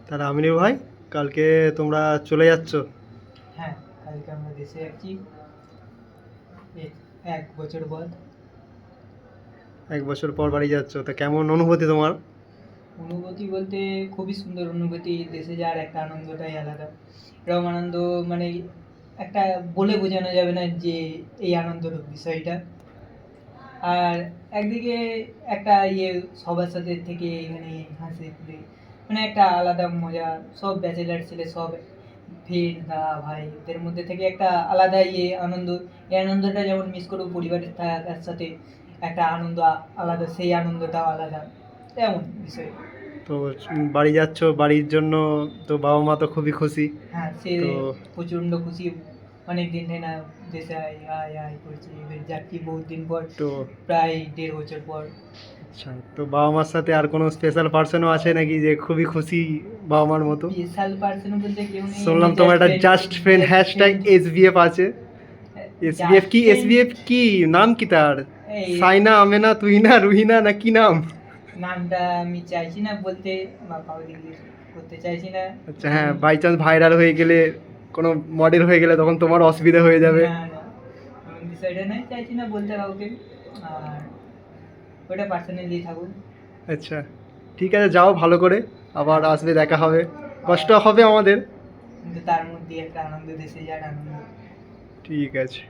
তাহলে আমিনুর ভাই, কালকে তোমরা চলে যাচ্ছ? হ্যাঁ, কালকে আমরা দেশে যাচ্ছি 1 বছর পর। 1 বছর পর বাড়ি যাচ্ছ, তা কেমন অনুভূতি তোমার? অনুভূতি বলতে খুবই সুন্দর অনুভূতি। দেশে যাওয়ার একটা আনন্দটাই আলাদা। এরকম আনন্দ মানে একটা বলে বোঝানো যাবে না যে এই আনন্দের বিষয়টা। আর একদিকে একটা সবার সাথে থেকে এখানে হাসি খুশি মানে একটা আলাদা মজা। সব ব্যাচেলার ছেলে, সব ফ্রেন্ড দাদা ভাই এদের মধ্যে থেকে একটা আলাদা আনন্দ। এই আনন্দটা যেমন মিস করবো পরিবারের থাকার সাথে, একটা আনন্দ আলাদা, সেই আনন্দটাও আলাদা, তেমন বিষয়। তো বাড়ি যাচ্ছ, বাড়ির জন্য তো বাবা মা তো খুবই খুশি। হ্যাঁ, সে তো প্রচণ্ড খুশি। অনেক দিন থেকে না দেশে আয় আয় আয় করছি, এবার যাচ্ছি বহুত দিন পর, তো প্রায় 1.5 বছর পর। আচ্ছা, তো বাবা মার সাথে আর কোনো স্পেশাল পার্সনও আছে নাকি যে খুবই খুশি বাবা মার মতো? স্পেশাল পার্সন বলতে কেউ নেই, শুনলাম এমনি তোমার একটা just just friend just hashtag friend। SBF আছে। এসবিএফ জাস্ট কি? ফ্রেন্ড এসবিএফ কি নাম কি তার? এই সাইনা, আমেনা, তুহিনা, রুহিনা না কি নাম? নামটা আমি চাইছি না বলতে, বা কাউকে জিজ্ঞেস করতে চাইছি না। আচ্ছা, হ্যাঁ, বাই চান্স ভাইরাল হয়ে গেলে, কোনো মডেল হয়ে গেলে তখন তোমার অসুবিধা হয়ে যাবে। না না, এমন বিষয়টা নাই, চাইছি না বলতে কাউকে। আর ওটা পার্সোনালি থাকুক। আচ্ছা, ঠিক আছে, যাও ভালো করে, আবার আসবে, দেখা হবে, কষ্ট হবে আমাদের। কিন্তু তার মধ্যে একটা আনন্দ, দেশে যাওয়ার আনন্দ। ঠিক আছে।